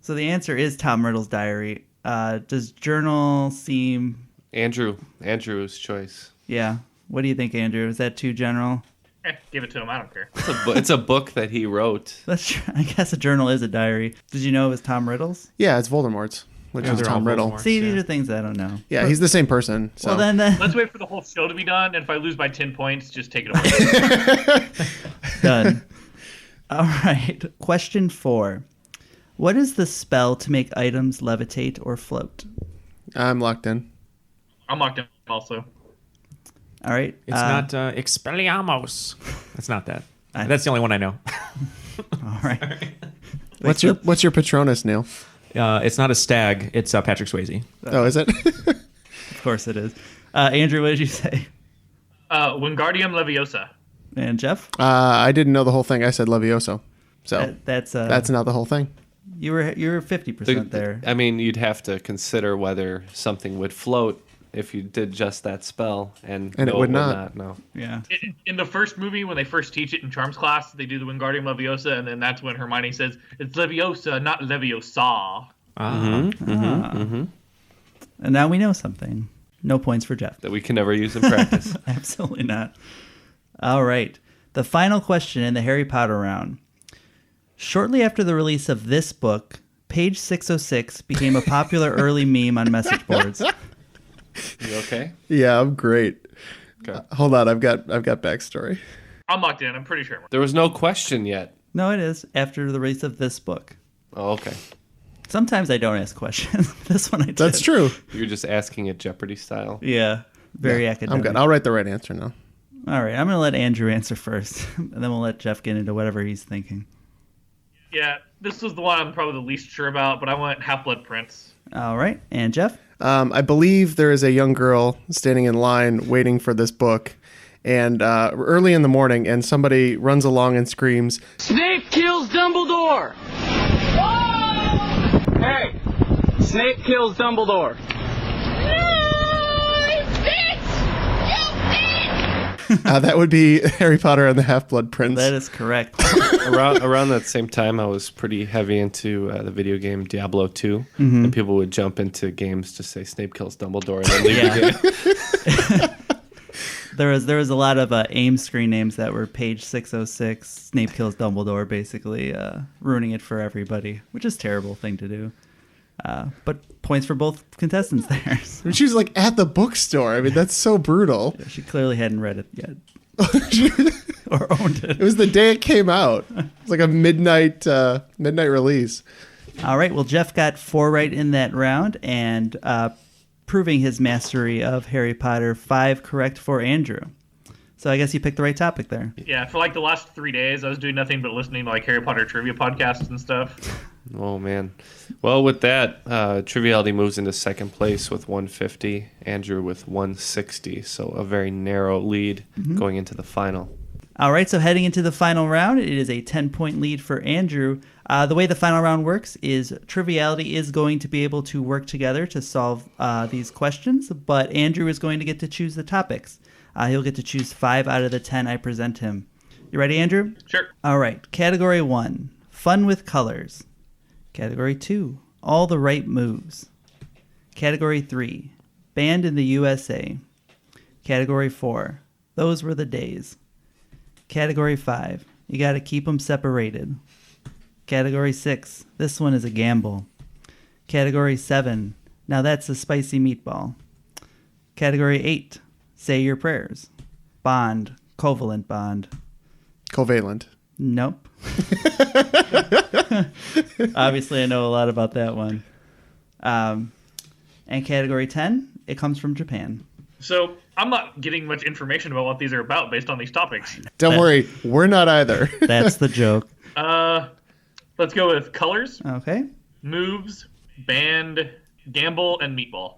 So the answer is Tom Riddle's diary. Does journal seem... Andrew's choice. Yeah. What do you think, Andrew? Is that too general? Give it to him. I don't care. It's a book that he wrote. That's true. I guess a journal is a diary. Did you know it was Tom Riddle's? Yeah, it's Voldemort's, which is Tom Riddle. See, these are things I don't know. Yeah, he's the same person. So. Well, then Let's wait for the whole show to be done, and if I lose by 10 points, just take it away. Done. All right. Question 4. What is the spell to make items levitate or float? I'm locked in. I'm locked in also. All right. It's not Expelliarmus. It's not that. That's the only one I know. All right. What's your Patronus, Neal? It's not a stag. It's Patrick Swayze. Oh, is it? Of course it is. Andrew, what did you say? Wingardium Leviosa. And Jeff? I didn't know the whole thing. I said Levioso. So that's not the whole thing. You were 50% there. I mean, you'd have to consider whether something would float if you did just that spell, and it would not. No. Yeah. In the first movie, when they first teach it in Charms class, they do the Wingardium Leviosa, and then that's when Hermione says, it's Leviosa, not Leviosa. And now we know something. No points for Jeff. That we can never use in practice. Absolutely not. All right. The final question in the Harry Potter round. Shortly after the release of this book, page 606 became a popular early meme on message boards. You okay? Yeah, I'm great. Okay. Hold on, I've got backstory. I'm locked in. I'm pretty sure. There was no question yet. No, it is after the release of this book. Oh, okay. Sometimes I don't ask questions. This one I did. That's true. You're just asking it Jeopardy style. Yeah, very academic. I'm good. I'll write the right answer now. All right, I'm going to let Andrew answer first, and then we'll let Jeff get into whatever he's thinking. Yeah, this was the one I'm probably the least sure about, but I went Half-Blood Prince. All right, and Jeff? I believe there is a young girl standing in line waiting for this book, and early in the morning, and somebody runs along and screams, Snape kills Dumbledore! Hey! Snape kills Dumbledore. that would be Harry Potter and the Half-Blood Prince. That is correct. around that same time, I was pretty heavy into the video game Diablo 2, and people would jump into games to say Snape kills Dumbledore and then leave the game. There was a lot of AIM screen names that were page 606, Snape kills Dumbledore, basically ruining it for everybody, which is a terrible thing to do. But points for both contestants there. So. She was like at the bookstore. I mean, that's so brutal. Yeah, she clearly hadn't read it yet. Or owned it. It was the day it came out. It's like a midnight release. All right. Well, Jeff got 4 right in that round, and proving his mastery of Harry Potter, 5 correct for Andrew. So I guess you picked the right topic there. Yeah, for like the last 3 days, I was doing nothing but listening to like Harry Potter trivia podcasts and stuff. Oh, man. Well, with that, Triviality moves into second place with 150, Andrew with 160. So a very narrow lead going into the final. All right, so heading into the final round, it is a 10-point lead for Andrew. The way the final round works is Triviality is going to be able to work together to solve these questions, but Andrew is going to get to choose the topics. He'll get to choose 5 out of the 10 I present him. You ready, Andrew? Sure. All right, Category 1, Fun with Colors. Category 2, All the Right Moves. Category 3, Banned in the USA. Category 4, Those Were the Days. Category 5, You Gotta Keep 'Em Separated. Category 6, This One is a Gamble. Category 7, Now That's a Spicy Meatball. Category 8, Say Your Prayers. Bond, Covalent Bond. Covalent. Nope. Obviously, I know a lot about that one. And category 10, It Comes from Japan. So I'm not getting much information about what these are about based on these topics. Don't worry, we're not either. That's the joke. Let's go with colors. Okay. Moves, band, gamble, and meatball.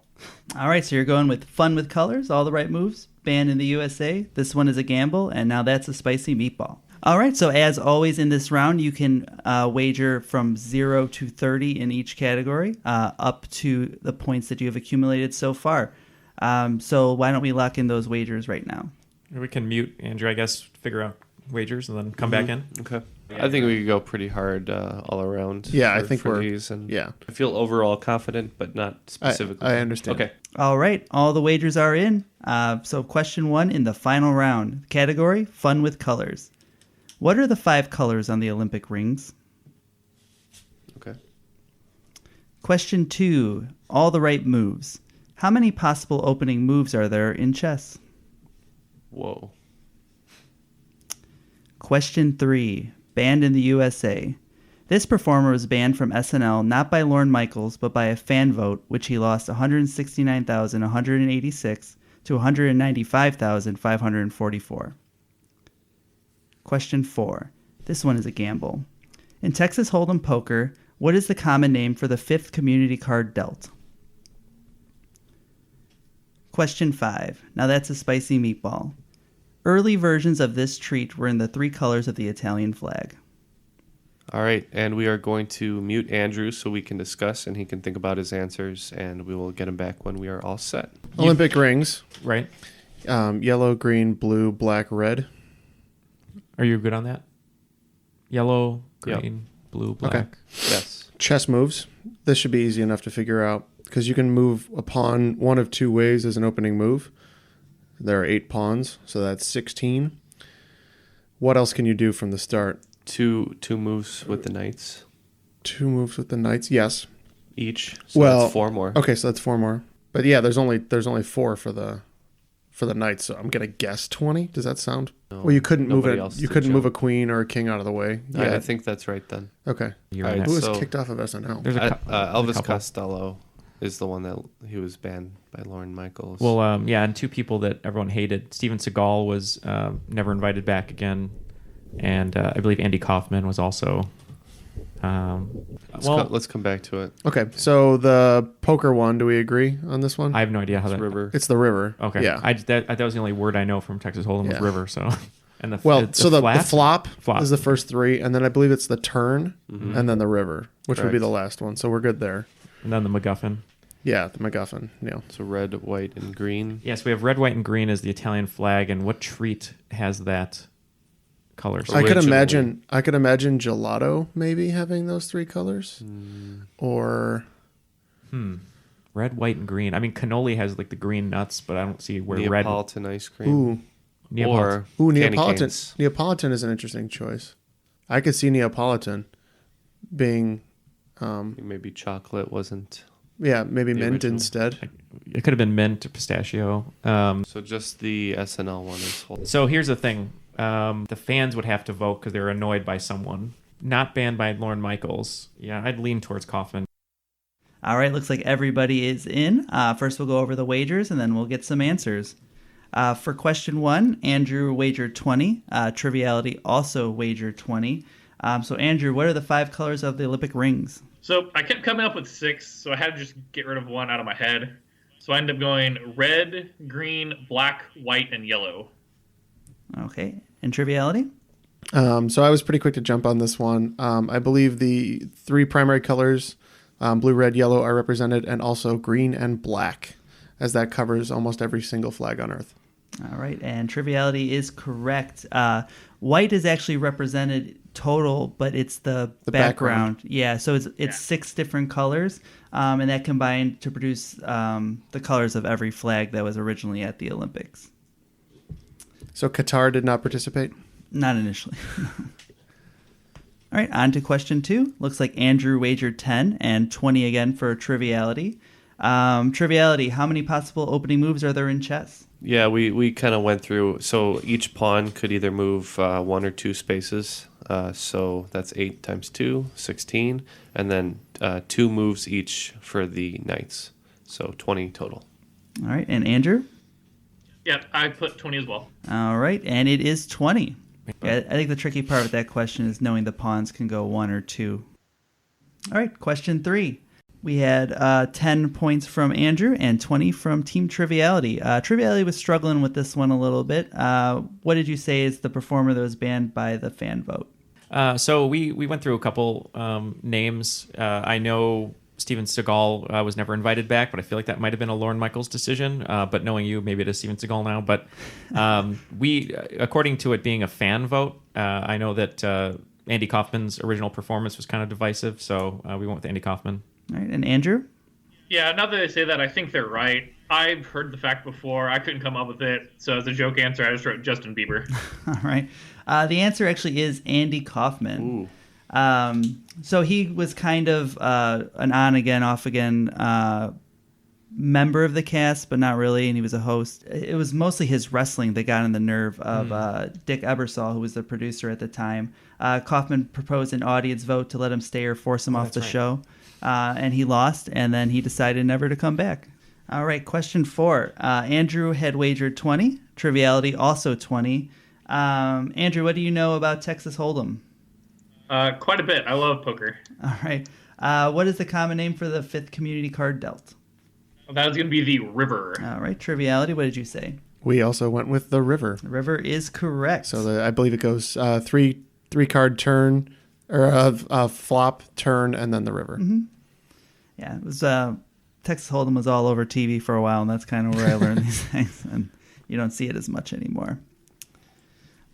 All right, so you're going with Fun with Colors, All the Right Moves, Banned in the USA, This One is a Gamble, and Now That's a Spicy Meatball. All right, so as always in this round, you can wager from 0 to 30 in each category, up to the points that you have accumulated so far. So why don't we lock in those wagers right now? We can mute Andrew, I guess, figure out wagers and then come back in. Okay. I think we could go pretty hard all around. Yeah, I think we're... these, and yeah. I feel overall confident, but not specifically. I understand. Okay. All right, all the wagers are in. So question 1 in the final round. Category, Fun with Colors. What are the 5 colors on the Olympic rings? Okay. Question 2, All the Right Moves. How many possible opening moves are there in chess? Whoa. Question 3, Banned in the USA. This performer was banned from SNL not by Lorne Michaels, but by a fan vote, which he lost 169,186 to 195,544. Question 4. This one is a gamble. In Texas Hold'em poker, what is the common name for the 5th community card dealt? Question 5. Now that's a spicy meatball. Early versions of this treat were in the 3 colors of the Italian flag. All right, and we are going to mute Andrew so we can discuss and he can think about his answers, and we will get him back when we are all set. Olympic rings. Right. Yellow, green, blue, black, red. Are you good on that? Yellow, green, blue, black. Okay. Yes. Chess moves. This should be easy enough to figure out because you can move a pawn one of 2 ways as an opening move. There are 8 pawns, so that's 16. What else can you do from the start? Two moves with the knights. 2 moves with the knights, yes. Each. So well, that's 4 more. Okay, so that's 4 more. But yeah, there's only 4 for the knights, so I'm gonna guess 20. Does that sound? No, well, you couldn't move nobody it. else You did couldn't move a jump. queen or a king out of the way. Yeah, I think that's right then. Okay. You're All right, Who was so kicked off of SNL? There's Elvis couple. Costello is the one that he was banned by Lorne Michaels. Well, yeah, and 2 people that everyone hated. Steven Seagal was never invited back again, and I believe Andy Kaufman was also. Let's come back to it. Okay, so the poker one, do we agree on this one? I have no idea how that. River. It's the river. Okay. Yeah. That was the only word I know from Texas Hold'em was river. So, and the flop Flop is the first 3, and then I believe it's the turn, and then the river, which would be Correct. the last one. So we're good there. and then the MacGuffin. Yeah, the MacGuffin. Neal. So red, white, and green. Yes, we have red, white, and green as the Italian flag, and what treat has that color? I could imagine gelato maybe having those 3 colors, or red, white, and green. I mean, cannoli has like the green nuts, but I don't see where red. Neapolitan ice cream. Neapolitan. Or candy Neapolitan. canes. Neapolitan is an interesting choice. I could see Neapolitan being, Maybe chocolate wasn't. yeah, maybe The mint original. instead. It could have been mint or pistachio. So just the SNL one is whole. So here's the thing. The fans would have to vote because they're annoyed by someone. Not banned by Lorne Michaels. Yeah, I'd lean towards Kaufman. All right, looks like everybody is in. First, we'll go over the wagers, and then we'll get some answers. For question 1, Andrew wagered 20. Triviality also wagered 20. So, Andrew, what are the 5 colors of the Olympic rings? So I kept coming up with 6, so I had to just get rid of one out of my head. So I ended up going red, green, black, white, and yellow. Okay. And Triviality? So I was pretty quick to jump on this one. I believe the 3 primary colors, blue, red, yellow, are represented, and also green and black, as that covers almost every single flag on Earth. All right, and Triviality is correct. White is actually represented total, but it's the background. Yeah, so it's 6 different colors, and that combined to produce the colors of every flag that was originally at the Olympics. So Qatar did not participate? Not initially. All right, on to question 2. Looks like Andrew wagered 10 and 20 again for Triviality. Triviality, how many possible opening moves are there in chess? Yeah, we kind of went through. So each pawn could either move 1 or 2 spaces. So that's 8 times 2, 16. And then 2 moves each for the knights. So 20 total. All right, and Andrew? Yeah, I put 20 as well. All right, and it is 20. Yeah, I think the tricky part with that question is knowing the pawns can go 1 or 2. All right, question 3. We had 10 points from Andrew and 20 from Team Triviality. Triviality was struggling with this one a little bit. What did you say is the performer that was banned by the fan vote? So we went through a couple names. I know Steven Seagal was never invited back, but I feel like that might have been a Lorne Michaels decision. But knowing you, maybe it is Steven Seagal now. But we, according to it being a fan vote, I know that Andy Kaufman's original performance was kind of divisive, so we went with Andy Kaufman. All right, and Andrew? Yeah, now that they say that, I think they're right. I've heard the fact before. I couldn't come up with it. So as a joke answer, I just wrote Justin Bieber. All right. The answer actually is Andy Kaufman. Ooh. So he was kind of an on-again, off-again member of the cast, but not really, and he was a host. It was mostly his wrestling that got on the nerve of Dick Ebersol, who was the producer at the time. Kaufman proposed an audience vote to let him stay or force him off the show. And he lost, and then he decided never to come back. All right, question 4. Andrew had wagered 20. Triviality also 20. Andrew, what do you know about Texas Hold'em? Quite a bit. I love poker. All right. What is the common name for the 5th community card dealt? That was going to be the River. All right, Triviality, what did you say? We also went with the River. The River is correct. So I believe it goes 3 card turn, or a flop, turn, and then the River. Mm-hmm. Yeah, it was Texas Hold'em was all over TV for a while, and that's kind of where I learned these things, and you don't see it as much anymore.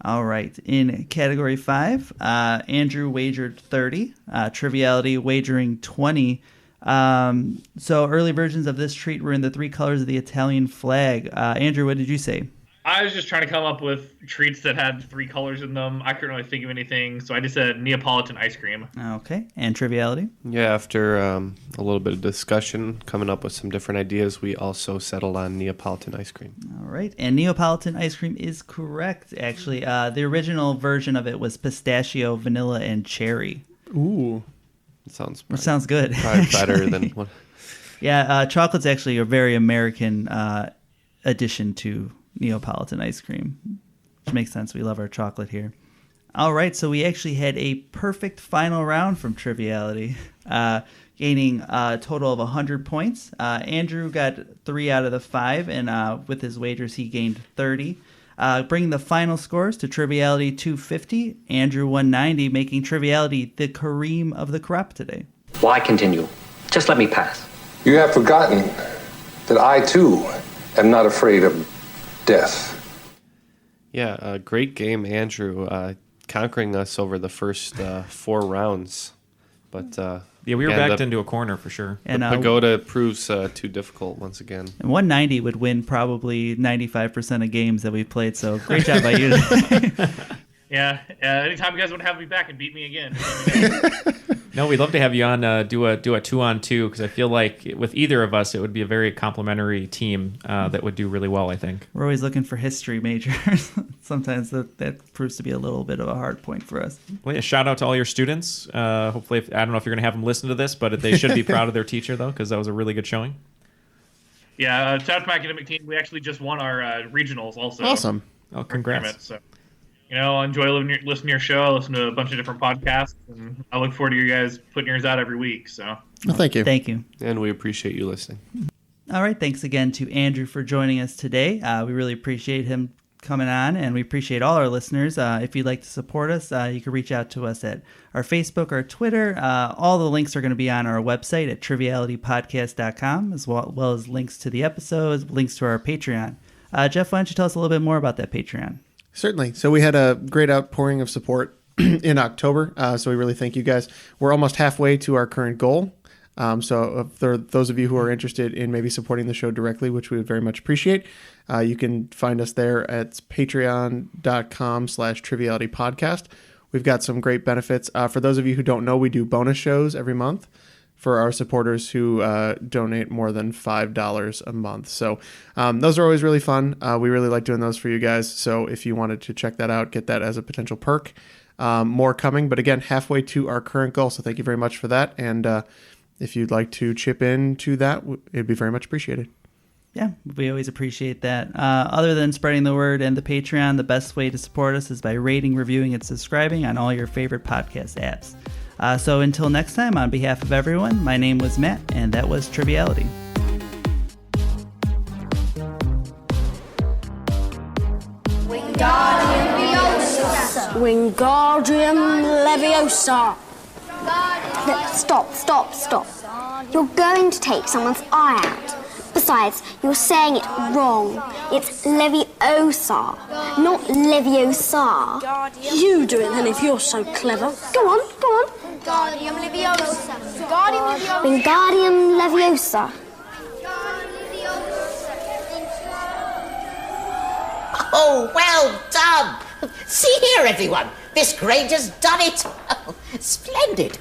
All right, in category 5, Andrew wagered 30, Triviality wagering 20. So early versions of this treat were in the 3 colors of the Italian flag. Andrew, what did you say? I was just trying to come up with treats that had 3 colors in them. I couldn't really think of anything, so I just said Neapolitan ice cream. Okay, and Triviality? Yeah, after a little bit of discussion, coming up with some different ideas, we also settled on Neapolitan ice cream. All right, and Neapolitan ice cream is correct, actually. The original version of it was pistachio, vanilla, and cherry. Ooh. It sounds good. Probably better than what. Yeah, chocolate's actually a very American addition to Neapolitan ice cream, which makes sense. We love our chocolate here. All right, so we actually had a perfect final round from Triviality, gaining a total of 100 points. Andrew got 3 out of the 5, and with his wagers, he gained 30. Bringing the final scores to Triviality 250, Andrew 190, making Triviality the Kareem of the crop today. Why continue? Just let me pass. You have forgotten that I, too, am not afraid of death. Yeah, a great game, Andrew, conquering us over the first 4 rounds. But yeah, we were backed into a corner for sure. And the pagoda proves too difficult once again. And 190 would win probably 95% of games that we've played. So great job by you today. Yeah, anytime you guys want to have me back and beat me again. No, we'd love to have you on do a 2-on-2 because I feel like with either of us, it would be a very complimentary team that would do really well, I think. We're always looking for history majors. Sometimes that proves to be a little bit of a hard point for us. Well, yeah, shout out to all your students. Hopefully, I don't know if you're going to have them listen to this, but they should be proud of their teacher, though, because that was a really good showing. Yeah, shout out to my academic team. We actually just won our regionals also. Awesome. Oh, congrats. So, I enjoy listening to your show, listen to a bunch of different podcasts, and I look forward to you guys putting yours out every week. So, well, thank you. Thank you. And we appreciate you listening. All right. Thanks again to Andrew for joining us today. We really appreciate him coming on, and we appreciate all our listeners. If you'd like to support us, you can reach out to us at our Facebook or Twitter. All the links are going to be on our website at trivialitypodcast.com, as well as links to the episodes, links to our Patreon. Jeff, why don't you tell us a little bit more about that Patreon? Certainly. So we had a great outpouring of support in October. So we really thank you guys. We're almost halfway to our current goal. So if there are those of you who are interested in maybe supporting the show directly, which we would very much appreciate, you can find us there at patreon.com/trivialitypodcast. We've got some great benefits. For those of you who don't know, we do bonus shows every month for our supporters who donate more than $5 a month. So those are always really fun. We really like doing those for you guys. So if you wanted to check that out, get that as a potential perk. More coming, but again, halfway to our current goal. So thank you very much for that. And if you'd like to chip in to that, it'd be very much appreciated. Yeah, we always appreciate that. Other than spreading the word and the Patreon, the best way to support us is by rating, reviewing, and subscribing on all your favorite podcast apps. So until next time, on behalf of everyone, my name was Matt, and that was Triviality. Wingardium Leviosa. Stop. You're going to take someone's eye out. Besides, you're saying it wrong. It's Leviosa, not Leviosa. You do it then if you're so clever. Go on. Wingardium Leviosa. Wingardium Leviosa. Oh, well done. See here, everyone. Miss Granger's done it. Splendid.